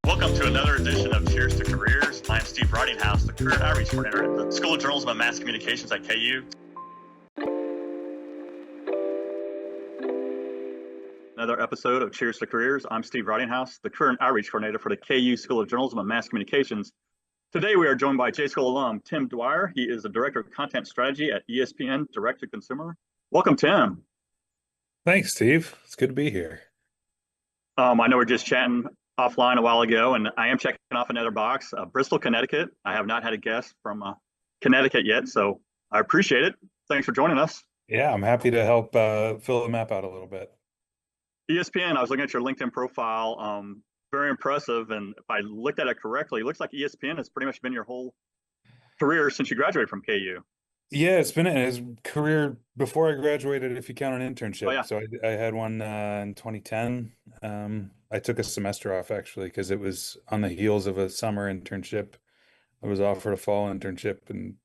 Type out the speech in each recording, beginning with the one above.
Welcome to another edition of Cheers to Careers. I'm Steve Ridinghouse, the Career Outreach Coordinator at the School of Journalism and Mass Communications at KU. Another episode of Cheers to Careers. I'm Steve Ridinghouse, the Career Outreach Coordinator for the KU School of Journalism and Mass Communications. Today we are joined by J-School alum TimDwyer. He is the Director of Content Strategy at ESPN Direct to Consumer. Welcome, Tim. Thanks, Steve. It's good to be here. I know we're just chatting offline a while ago, and I am checking off another box. Bristol, Connecticut. I have not had a guest from Connecticut yet, so I appreciate it. Thanks for joining us. Yeah, I'm happy to help fill the map out a little bit. ESPN, I was looking at your LinkedIn profile. Very impressive, and if I looked at it correctly, it looks like ESPN has pretty much been your whole career since you graduated from KU. Yeah, it's been his career before I graduated, if you count an internship. Oh, yeah. So I had one in 2010. I took a semester off, actually, because it was on the heels of a summer internship. I was offered a fall internship and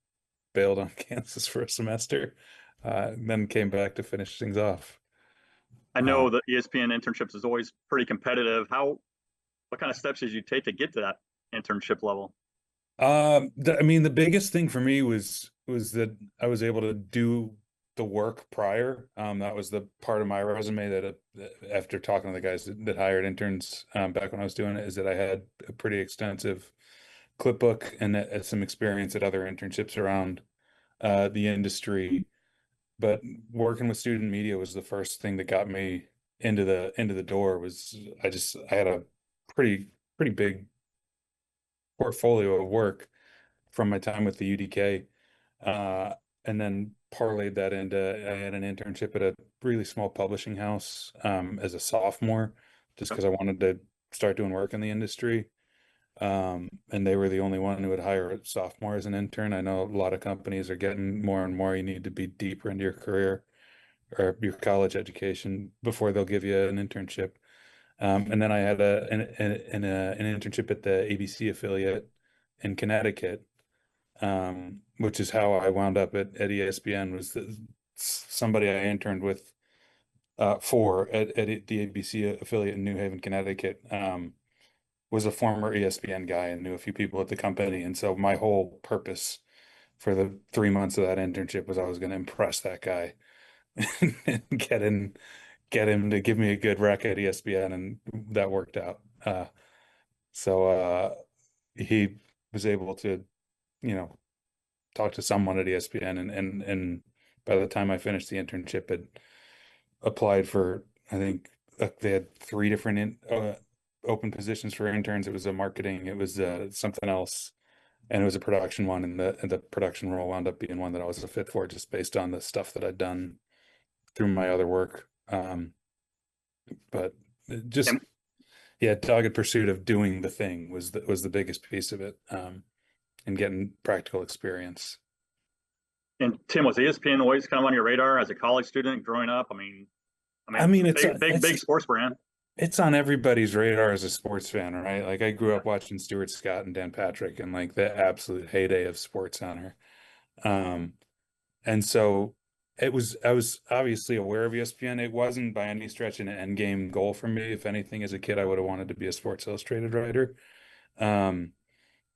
bailed on Kansas for a semester, then came back to finish things off. I know that ESPN internships is always pretty competitive. What kind of steps did you take to get to that internship level? The biggest thing for me was that I was able to do the work prior. That was the part of my resume that after talking to the guys that hired interns back when I was doing it, is that I had a pretty extensive clipbook and some experience at other internships around the industry. But working with student media was the first thing that got me into the door. I had a pretty big portfolio of work from my time with the UDK, and then parlayed that into I had an internship at a really small publishing house as a sophomore, just because I wanted to start doing work in the industry. And they were the only one who would hire a sophomore as an intern. I know a lot of companies are getting more and more. You need to be deeper into your career or your college education before they'll give you an internship. And then I had an internship at the ABC affiliate in Connecticut, which is how I wound up at ESPN. Was somebody I interned with for at the ABC affiliate in New Haven, Connecticut, was a former ESPN guy and knew a few people at the company. And so my whole purpose for the 3 months of that internship was I was going to impress that guy and get him to give me a good rec at ESPN, and that worked out. So he was able to, talk to someone at ESPN, and by the time I finished the internship, had applied for, I think they had 3 different open positions for interns. It was a marketing, it was something else, and it was a production one, and the production role wound up being one that I was a fit for, just based on the stuff that I'd done through my other work. But just dogged pursuit of doing the thing was the biggest piece of it, and getting practical experience. And Tim, was ESPN always kind of on your radar as a college student growing up? It's big sports brand. It's on everybody's radar as a sports fan, right? Like, I grew up watching Stuart Scott and Dan Patrick and like the absolute heyday of SportsCenter. And so I was obviously aware of ESPN. It wasn't by any stretch an end game goal for me. If anything, as a kid, I would have wanted to be a Sports Illustrated writer.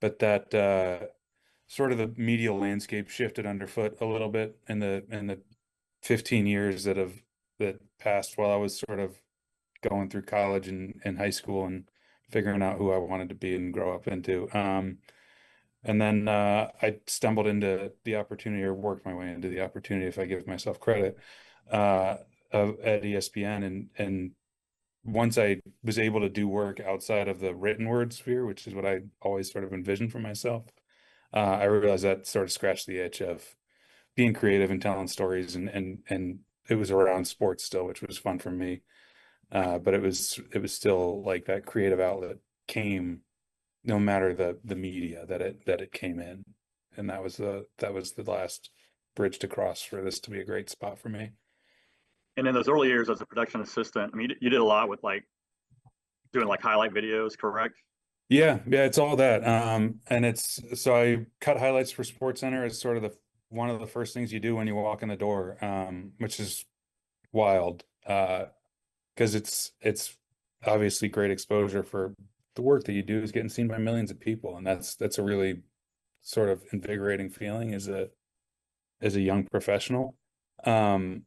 But that sort of the media landscape shifted underfoot a little bit in the 15 years that passed while I was sort of going through college and high school and figuring out who I wanted to be and grow up into. And then I stumbled into the opportunity, or worked my way into the opportunity, if I give myself credit, at ESPN. And once I was able to do work outside of the written word sphere, which is what I always sort of envisioned for myself, I realized that sort of scratched the itch of being creative and telling stories. And it was around sports still, which was fun for me. But it was still like that creative outlet came no matter the media that it came in, and that was the last bridge to cross for this to be a great spot for me. And in those early years as a production assistant, you did a lot with doing highlight videos, correct? Yeah, it's all that. And so I cut highlights for SportsCenter as sort of one of the first things you do when you walk in the door, which is wild, because it's obviously great exposure for the work that you do is getting seen by millions of people, and that's a really sort of invigorating feeling as a young professional. Um,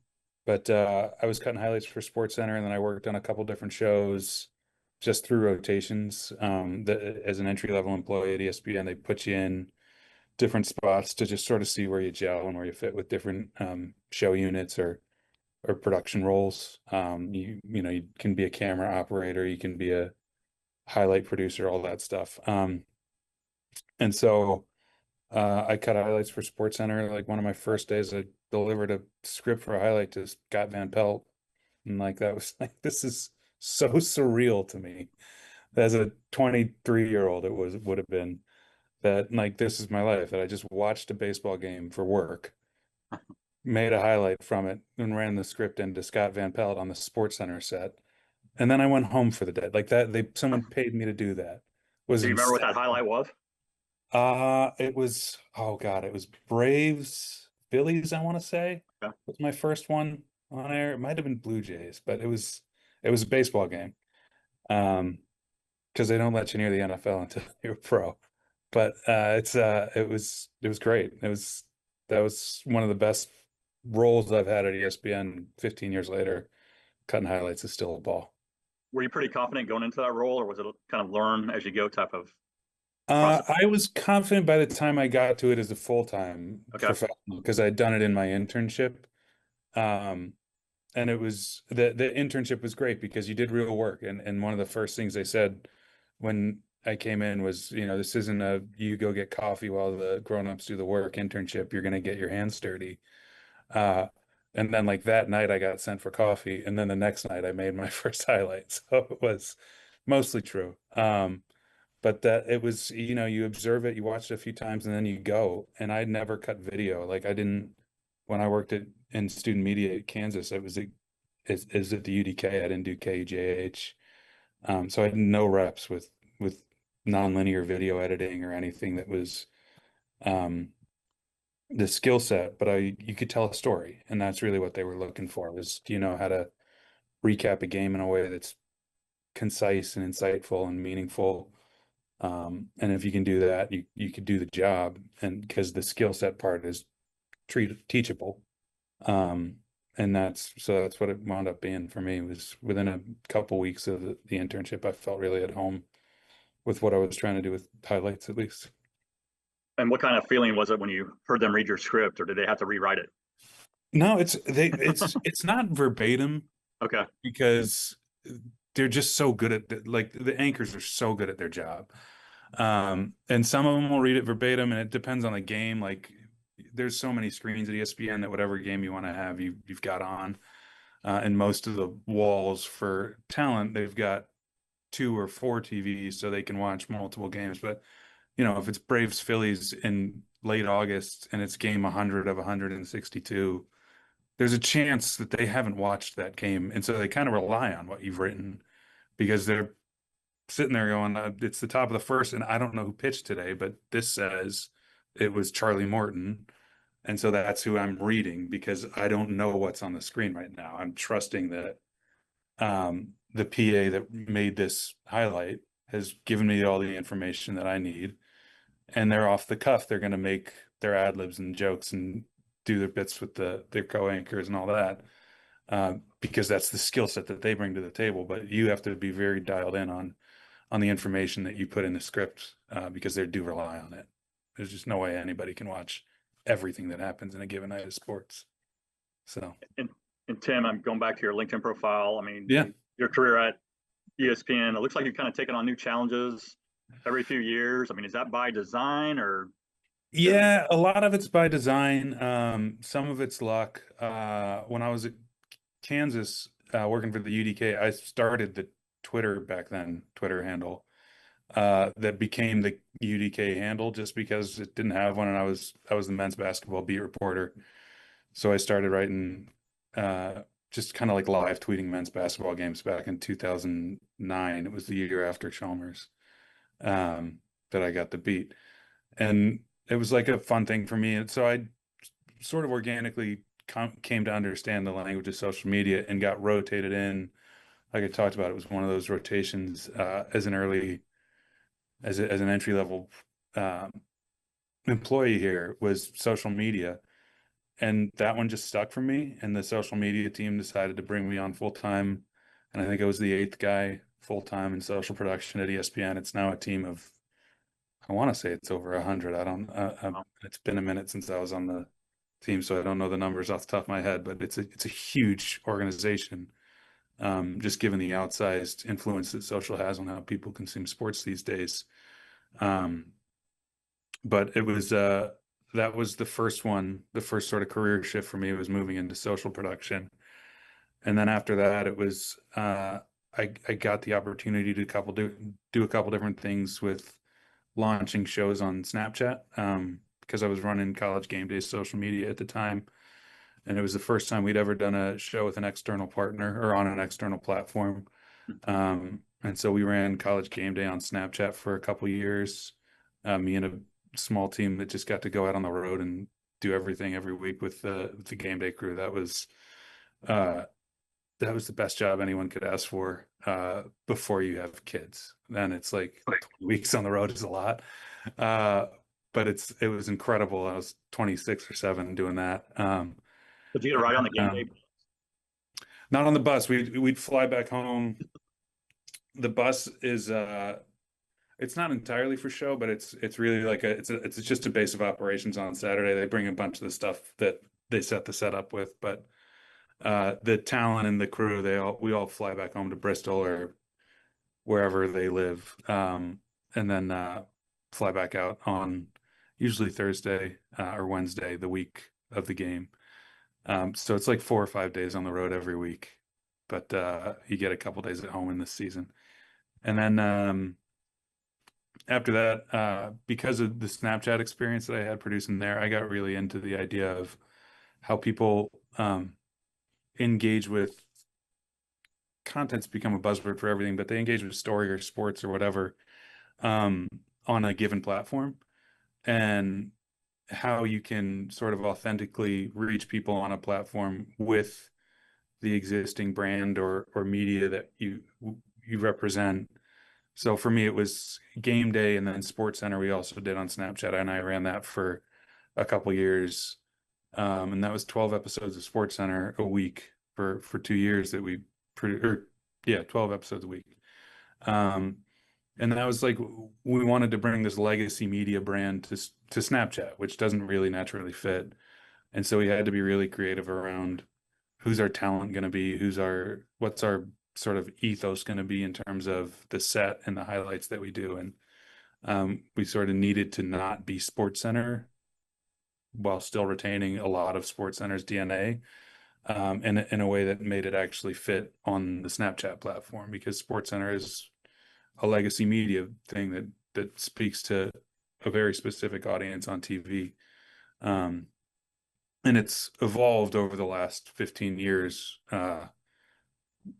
but I was cutting highlights for SportsCenter, and then I worked on a couple different shows just through rotations. As an entry level employee at ESPN, they put you in different spots to just sort of see where you gel and where you fit with different show units or production roles. You can be a camera operator, you can be a highlight producer, all that stuff. And so I cut highlights for SportsCenter. Like one of my first days, I delivered a script for a highlight to Scott Van Pelt, and like that was like this is so surreal to me. As a 23-year-old, it would have been that like this is my life, that I just watched a baseball game for work, made a highlight from it, and ran the script into Scott Van Pelt on the SportsCenter set. And then I went home for the day. Like that, someone paid me to do that. It was Do you remember what insane. that highlight was? It was, oh God, it was Braves, Phillies, I want to say. Yeah. Was my first one on air. It might have been Blue Jays, but it was a baseball game. Because they don't let you near the NFL until you're a pro. But it was great. That was one of the best roles I've had at ESPN 15 years later. Cutting highlights is still a ball. Were you pretty confident going into that role, or was it kind of learn as you go type of process? I was confident by the time I got to it as a full-time Okay. professional because I'd done it in my internship. Um, and it was the internship was great because you did real work. And one of the first things they said when I came in was, this isn't a you go get coffee while the grown-ups do the work internship. You're gonna get your hands dirty. Uh, and then like that night I got sent for coffee, and then the next night I made my first highlight. So it was mostly true. But that it was, you observe it, you watch it a few times, and then you go. And I never cut video. Like I didn't when I worked in student media at Kansas, it was is at the UDK. I didn't do KUJH. So I had no reps with nonlinear video editing or anything that was um the skill set, but you could tell a story, and that's really what they were looking for was, do you know how to recap a game in a way that's concise and insightful and meaningful? And if you can do that, you could do the job, and because the skill set part is teachable. Um, and that's what it wound up being for me. Was within a couple weeks of the internship, I felt really at home with what I was trying to do with highlights, at least. And what kind of feeling was it when you heard them read your script, or did they have to rewrite it? No, it's not verbatim Okay. because they're just so good like the anchors are so good at their job. And some of them will read it verbatim, and it depends on the game. Like there's so many screens at ESPN that whatever game you want to have, you've got on. And most of the walls for talent, they've got 2 or 4 TVs so they can watch multiple games. But if it's Braves Phillies in late August and it's game 100 of 162, there's a chance that they haven't watched that game, and so they kind of rely on what you've written because they're sitting there going, it's the top of the first, and I don't know who pitched today, but this says it was Charlie Morton. And so that's who I'm reading because I don't know what's on the screen right now. I'm trusting that the PA that made this highlight has given me all the information that I need. And they're off the cuff. They're going to make their ad libs and jokes and do their bits with their co-anchors and all that, because that's the skill set that they bring to the table. But you have to be very dialed in on the information that you put in the script, because they do rely on it. There's just no way anybody can watch everything that happens in a given night of sports. So, And, and Tim, I'm going back to your LinkedIn profile. I mean, yeah. your career at ESPN, it looks like you've kind of taken on new challenges every few years. I mean, is that by design or? Yeah, a lot of it's by design. Some of it's luck. When I was at Kansas, working for the UDK, I started the Twitter handle, that became the UDK handle just because it didn't have one, and I was the men's basketball beat reporter. So I started writing, just kind of like live tweeting men's basketball games back in 2009. It was the year after Chalmers, that I got the beat. And it was like a fun thing for me. And so I sort of organically came to understand the language of social media and got rotated in. Like I talked about, it was one of those rotations, as an early as an entry level um, employee here was social media. And that one just stuck for me. And the social media team decided to bring me on full time. And I think I was the eighth guy full time in social production at ESPN. It's now a team of, I want to say it's over 100. I don't, it's been a minute since I was on the team, so I don't know the numbers off the top of my head, but it's a huge organization. Just given the outsized influence that social has on how people consume sports these days. Um, but it was, that was the first one, the first sort of career shift for me was moving into social production. And then after that, it was, I got the opportunity to do a couple different things with launching shows on Snapchat, because I was running College Game Day social media at the time. And it was the first time we'd ever done a show with an external partner or on an external platform. And so we ran College Game Day on Snapchat for a couple years. Me and a small team that just got to go out on the road and do everything every week with the game day crew. Uh, that was the best job anyone could ask for before you have kids. Then it's like 20 weeks on the road is a lot. Uh, but it was incredible. I was 26 or 7 doing that. Did you get a ride on the game day? Not on the bus. We'd fly back home. The bus is it's not entirely for show, but it's really like it's just a base of operations on Saturday. They bring a bunch of the stuff that they set the setup with, but the talent and the crew, we all fly back home to Bristol or wherever they live, and then fly back out on usually Thursday or Wednesday, the week of the game. So it's like 4 or 5 days on the road every week, but you get a couple days at home in this season. And then after that, because of the Snapchat experience that I had producing there, I got really into the idea of how people engage with content's become a buzzword for everything, but they engage with story or sports or whatever on a given platform, and how you can sort of authentically reach people on a platform with the existing brand or media that you represent. So for me, it was Game Day and then Sports Center. We also did on Snapchat, and I ran that for a couple years, and that was 12 episodes of Sports Center a week for 2 years that we or yeah, 12 episodes a week. And that was like we wanted to bring this legacy media brand to Snapchat, which doesn't really naturally fit. And so we had to be really creative around who's our talent going to be, what's our sort of ethos going to be in terms of the set and the highlights that we do. And we sort of needed to not be Sports Center while still retaining a lot of Sports Center's DNA, in a way that made it actually fit on the Snapchat platform, because Sports Center is a legacy media thing that speaks to a very specific audience on TV. And it's evolved over the last 15 years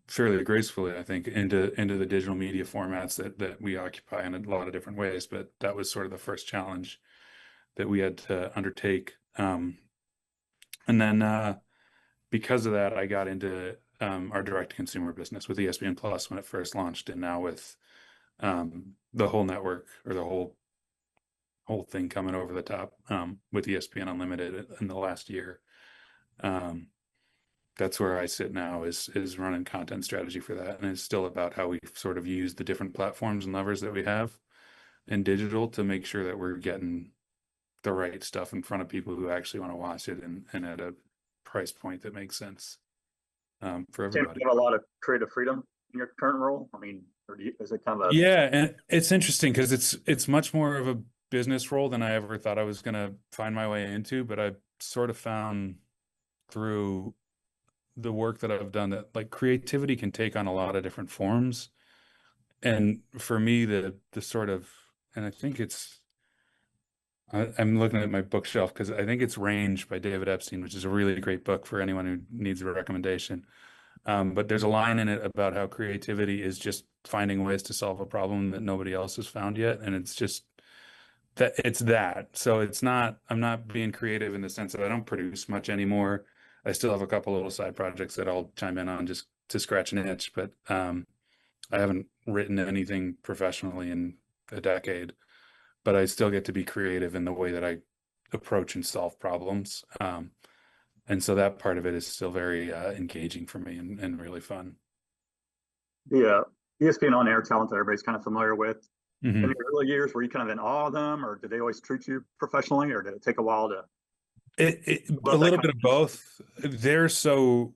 fairly gracefully, I think, into the digital media formats that we occupy in a lot of different ways. But that was sort of the first challenge that we had to undertake. And then because of that, I got into our direct-to-consumer business with ESPN Plus when it first launched, and now with the whole network, or the whole thing coming over the top with ESPN Unlimited in the last year. That's where I sit now, is running content strategy for that, and it's still about how we sort of use the different platforms and levers that we have in digital to make sure that we're getting the right stuff in front of people who actually want to watch it, and at a price point that makes sense for Tim, everybody. you have a lot of creative freedom in your current role. I mean, is it kind of a Yeah, and it's interesting because it's much more of a business role than I ever thought I was going to find my way into, but I sort of found through the work that I've done that like creativity can take on a lot of different forms. And for me, the sort of, and I think I'm looking at my bookshelf because I think it's Range by David Epstein, which is a really great book for anyone who needs a recommendation. But there's a line in it about how creativity is just finding ways to solve a problem that nobody else has found yet. And it's just that. So I'm not being creative in the sense that I don't produce much anymore. I still have a couple little side projects that I'll chime in on just to scratch an itch, but I haven't written anything professionally in a decade, but I still get to be creative in the way that I approach and solve problems. And so that part of it is still very engaging for me and really fun. The ESPN on air talent that everybody's kind of familiar with. In Hmm. the early years, were you kind of in awe of them, or did they always treat you professionally, or did it take a while to A build that little kind bit of of connection? both. They're so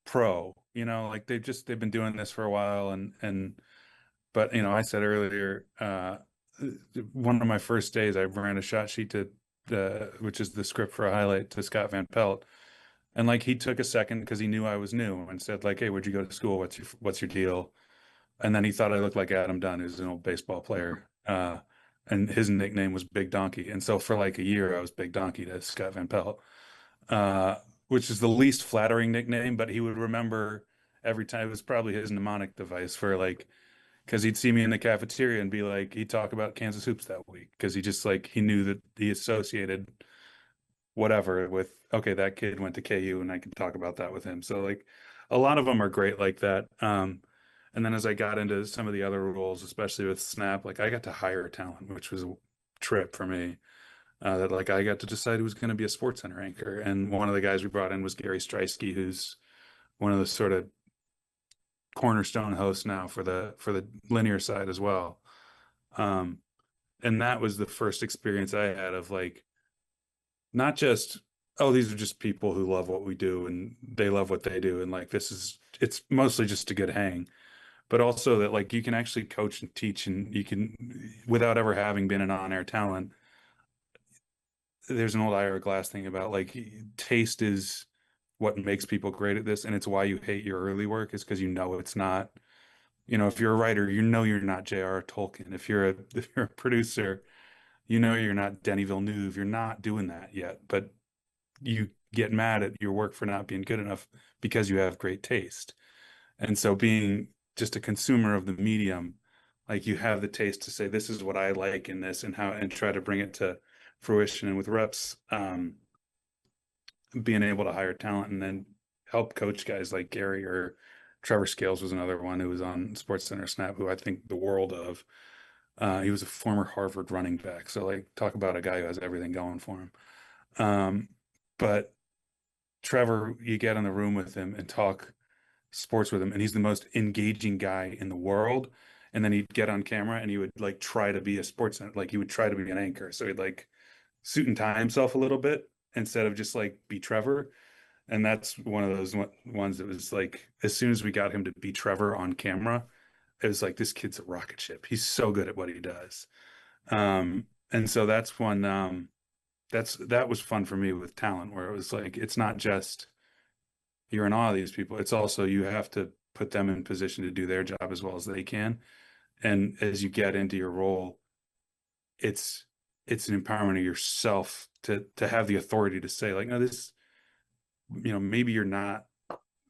pro, like they've been doing this for a while but I said earlier, one of my first days I ran a shot sheet to which is the script for a highlight to Scott Van Pelt. And like he took a second because he knew I was new and said like, "Hey, where'd you go to school? What's your deal?" And then he thought I looked like Adam Dunn, who's an old baseball player. And his nickname was Big Donkey. And so for like a year, I was Big Donkey to Scott Van Pelt, uh, which is the least flattering nickname, but he would remember every time. It was probably his mnemonic device for like, because he'd see me in the cafeteria and be like, he'd talk about Kansas hoops that week because he just like, he knew that he associated whatever with, okay, that kid went to KU and I can talk about that with him. So like a lot of them are great like that. And then as I got into some of the other roles, especially with Snap, like I got to hire talent, which was a trip for me. That like I got to decide who was going to be a sports center anchor. And one of the guys we brought in was Gary Streisky, who's one of the sort of cornerstone hosts now for the linear side as well. Um, and that was the first experience I had of like not just, oh, these are just people who love what we do and they love what they do and like it's mostly just a good hang, but also that like you can actually coach and teach and you can, without ever having been an on-air talent. There's an old Ira Glass thing about like taste is what makes people great at this, and it's why you hate your early work is because it's not. If you're a writer, you're not J.R. Tolkien. If you're a producer, you're not Denis Villeneuve. You're not doing that yet, but you get mad at your work for not being good enough because you have great taste. And so being just a consumer of the medium, like you have the taste to say, this is what I like in this and how, and try to bring it to fruition. And with reps, being able to hire talent and then help coach guys like Gary or Trevor Scales was another one who was on Sports Center Snap, who I think the world of. He was a former Harvard running back. So like talk about a guy who has everything going for him. But Trevor, you get in the room with him and talk sports with him, and he's the most engaging guy in the world. And then he'd get on camera and he would like try to be a sports, like he would try to be an anchor. So he'd like suit and tie himself a little bit instead of just like be Trevor. And that's one of those ones that was like, as soon as we got him to be Trevor on camera, it was like, this kid's a rocket ship. He's so good at what he does. And so that's one, that was fun for me with talent, where it was like, it's not just you're in awe of these people. It's also you have to put them in position to do their job as well as they can. And as you get into your role, it's an empowerment of yourself to have the authority to say like, no, this, maybe you're not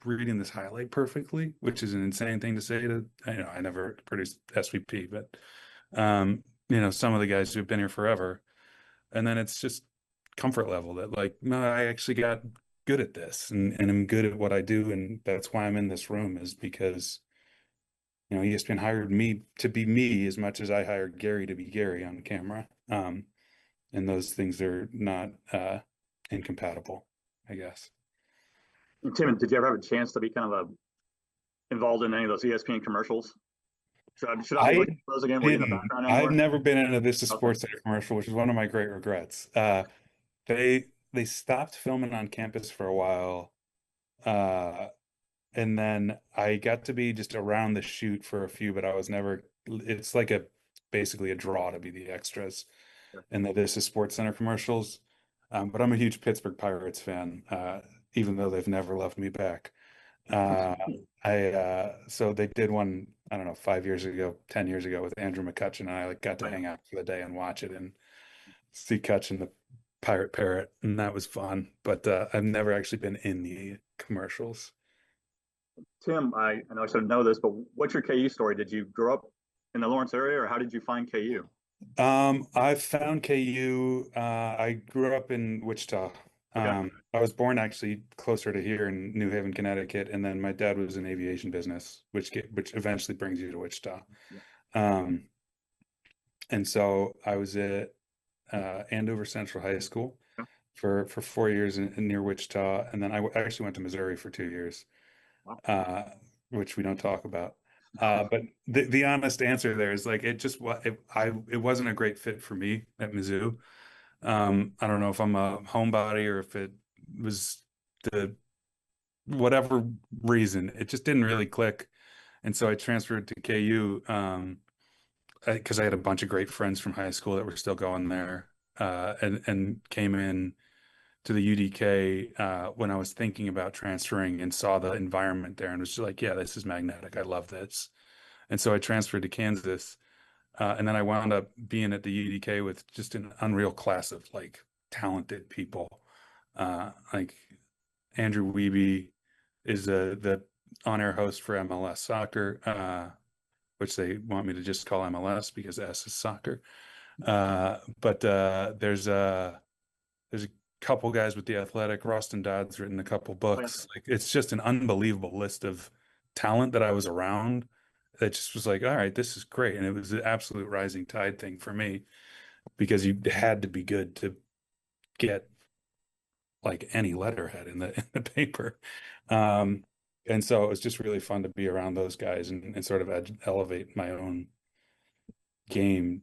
reading this highlight perfectly, which is an insane thing to say to, I never produced SVP, but some of the guys who've been here forever. And then it's just comfort level that like, no, I actually got good at this and I'm good at what I do. And that's why I'm in this room, is because, ESPN hired me to be me as much as I hired Gary to be Gary on camera. And those things are not incompatible, I guess. And Tim, did you ever have a chance to be kind of involved in any of those ESPN commercials? Should I be I looking for those again? Were you in the didn't. background I've anywhere? never been in a This is Okay. Sports Center commercial, which is one of my great regrets. They stopped filming on campus for a while. Uh, and then I got to be just around the shoot for a few, but I was never, it's like basically a draw to be the extras in the This is Sports Center commercials. But I'm a huge Pittsburgh Pirates fan, even though they've never loved me back. Uh, so they did one, I don't know, 5 years ago, 10 years ago with Andrew McCutcheon, and I like got to hang out for the day and watch it and see Cutcheon, the pirate parrot, and that was fun. But I've never actually been in the commercials. Tim, I know I should know this, but what's your KU story? Did you grow up in the Lawrence area, or how did you find KU? I found KU. I grew up in Wichita. Okay. I was born actually closer to here in New Haven, Connecticut, and then my dad was in aviation business, which eventually brings you to Wichita. Um, And so I was at Andover Central High School Yeah. for 4 years near Wichita, and then I actually went to Missouri for 2 years, Wow. uh, which we don't talk about. But the honest answer there is like it wasn't a great fit for me at Mizzou. I don't know if I'm a homebody or if it was the whatever reason, it just didn't really click. And so I transferred to KU because I had a bunch of great friends from high school that were still going there, and came in to the UDK when I was thinking about transferring and saw the environment there and was just like, yeah, this is magnetic. I love this. And so I transferred to Kansas, and then I wound up being at the UDK with just an unreal class of like talented people. Like Andrew Wiebe is the on-air host for MLS Soccer, which they want me to just call MLS because S is soccer. But there's a couple guys with the Athletic. Roston Dodd's written a couple Oh, yeah. books. Like it's just an unbelievable list of talent that I was around. That just was like, all right, this is great, and it was an absolute rising tide thing for me because you had to be good to get like any letterhead in the paper. Um, and so it was just really fun to be around those guys and sort of elevate my own game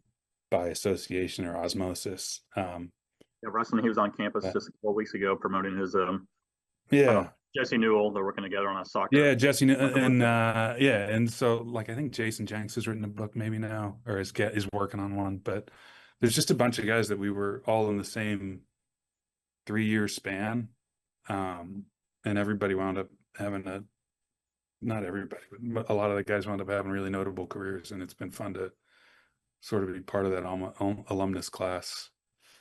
by association or osmosis. Yeah, Rustin, he was on campus But just a couple of weeks ago promoting his I don't know, yeah, Jesse Newell. They're working together on a soccer yeah, Jesse, soccer book. and Yeah. yeah, and so like I think Jason Jenks has written a book maybe now, or is working on one. But there's just a bunch of guys that we were all in the same 3 year span, um, and everybody wound up having a not everybody, but a lot of the guys wound up having really notable careers, and it's been fun to sort of be part of that alumnus class,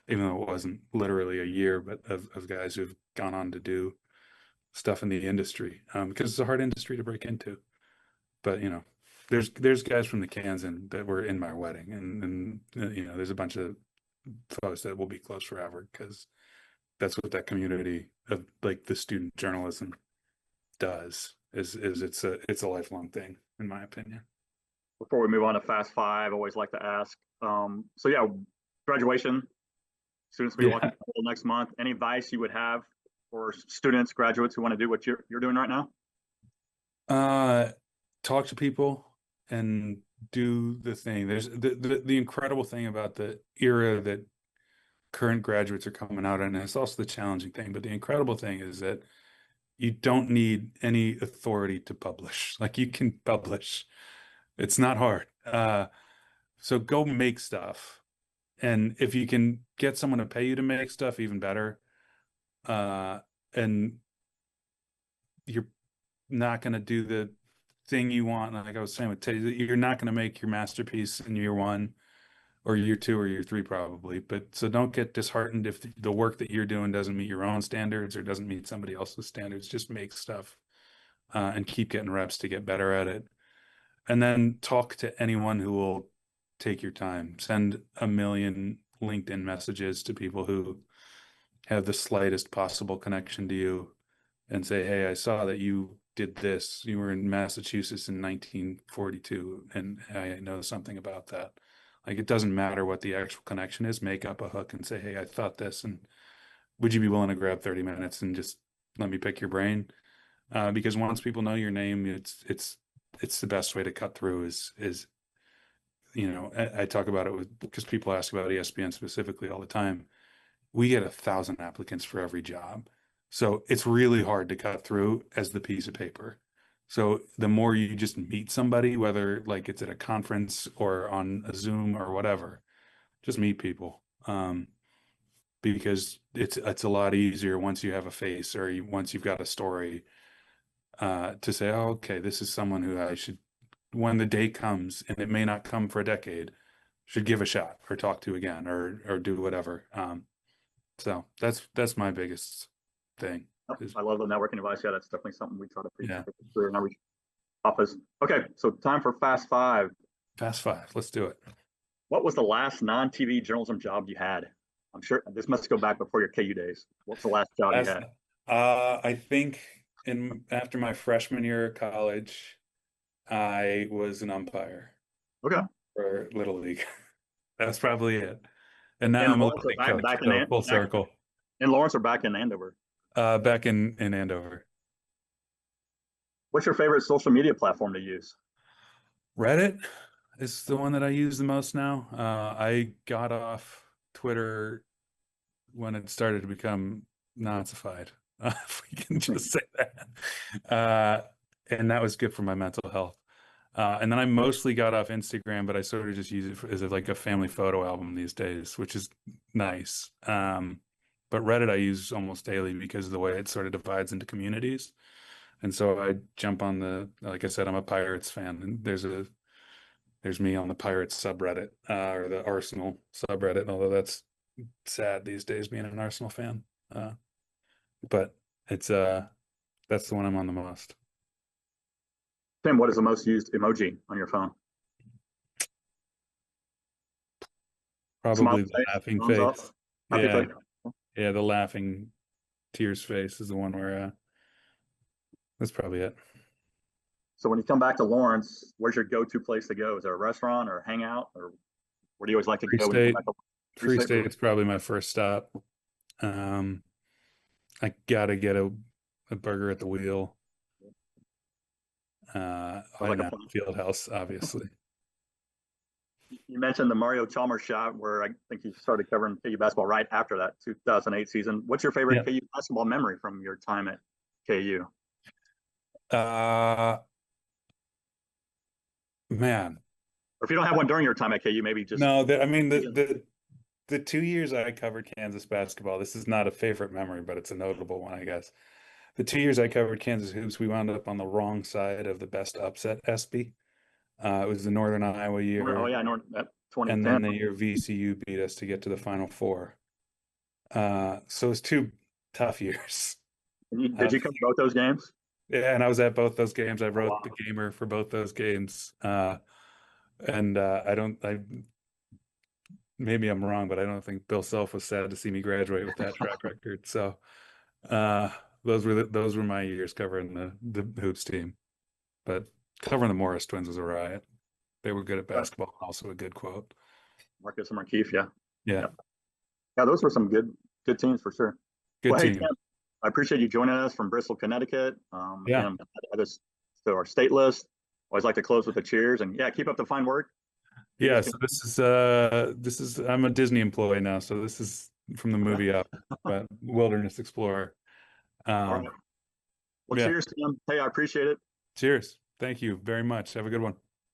even though it wasn't literally a year, but of guys who've gone on to do stuff in the industry, because it's a hard industry to break into. But there's guys from the Kansan that were in my wedding, and there's a bunch of folks that will be close forever because that's what that community of like the student journalism does is it's a lifelong thing in my opinion. Before we move on to Fast Five, I always like to ask. So yeah, graduation. Students will be walking Yeah. next month. Any advice you would have for students, graduates who want to do what you're doing right now? Uh, Talk to people and do the thing. There's the incredible thing about the era that current graduates are coming out in, and it's also the challenging thing, but the incredible thing is that you don't need any authority to publish. Like you can publish. It's not hard. So go make stuff. And if you can get someone to pay you to make stuff, even better. Uh, and you're not going to do the thing you want. Like I was saying with Teddy, you're not going to make your masterpiece in year one or year two or year three, probably. But so don't get disheartened if the work that you're doing doesn't meet your own standards or doesn't meet somebody else's standards. Just make stuff and keep getting reps to get better at it. And then talk to anyone who will take your time. Send a million LinkedIn messages to people who have the slightest possible connection to you and say, hey, I saw that you did this. You were in Massachusetts in 1942, and I know something about that. Like, it doesn't matter what the actual connection is. Make up a hook and say, hey, I thought this, and would you be willing to grab 30 minutes and just let me pick your brain? Because once people know your name, it's the best way to cut through is I talk about it because people ask about ESPN specifically all the time. We get 1,000 applicants for every job. So it's really hard to cut through as the piece of paper. So the more you just meet somebody, whether like it's at a conference or on a Zoom or whatever, just meet people. Because it's a lot easier once you have a face or once you've got a story to say, oh, okay, this is someone who I should, when the day comes, and it may not come for a decade, should give a shot or talk to again or do whatever. So that's my biggest thing is I love the networking advice. Yeah, that's definitely something we try to preach yeah. for the career and outreach office. Okay, so time for Fast Five. Fast five. Let's do it. What was the last non-TV journalism job you had? I'm sure this must go back before your KU days. What was the last job you As had? I think in after my freshman year of college, I was an umpire Okay. for Little League. That's probably it. And now In I'm a Lawrence little or league coach, so full circle. in Lawrence or back in Andover? Back in Andover. What's your favorite social media platform to use? Reddit is the one that I use the most now. I got off Twitter when it started to become Nazified, if we can just say that. And that was good for my mental health. And then I mostly got off Instagram, but I sort of just use it as like a family photo album these days, which is nice. But Reddit I use almost daily because of the way it sort of divides into communities. And so I jump on like I said, I'm a Pirates fan, and there's me on the Pirates subreddit, or the Arsenal subreddit, although that's sad these days being an Arsenal fan. But it's that's the one I'm on the most. Tim, what is the most used emoji on your phone? Smiley Probably the face, laughing thumbs up, face. happy Yeah, face. yeah, the laughing tears face is the one where that's probably it. So when you come back to Lawrence, where's your go-to place to go? Is there a restaurant or hang out, or where do you always like to Free go when you come State, back to Free Free State? State's probably my first stop. Um, I gotta get a burger at the wheel. Sounds like a And plan. Field House, obviously. You mentioned the Mario Chalmers shot, where I think you started covering KU basketball right after that 2008 season. What's your favorite Yeah. KU basketball memory from your time at KU? Man, Or if you don't have one during your time at KU, maybe just no, I mean the 2 years I covered Kansas basketball, this is not a favorite memory, but it's a notable one, I guess. The 2 years I covered Kansas hoops, we wound up on the wrong side of the best upset SB. It was the Northern Iowa oh year, yeah, I know that and 2010. then the year VCU beat us to get to the Final Four. So it was two tough years. Did you cover both those games? Yeah, and I was at both those games. I Oh, wrote wow. the gamer for both those games. And I maybe I'm wrong, but I don't think Bill Self was sad to see me graduate with that track record. So uh, those were my years covering the hoops team. But covering the Morris twins was a riot. They were good at basketball, also a good quote. Marcus and Markeith, yeah. Yeah, Yeah, those were some good teams for sure. good Well, hey, team. Tim, I appreciate you joining us from Bristol, Connecticut. Yeah. Again, add this to our state list. Always like to close with the cheers, and yeah, keep up the fine work. Yeah, so this is I'm a Disney employee now, so this is from the movie up, but Wilderness Explorer. All right. Well, Yeah. cheers, Tim. Hey, I appreciate it. Cheers. Thank you very much. Have a good one.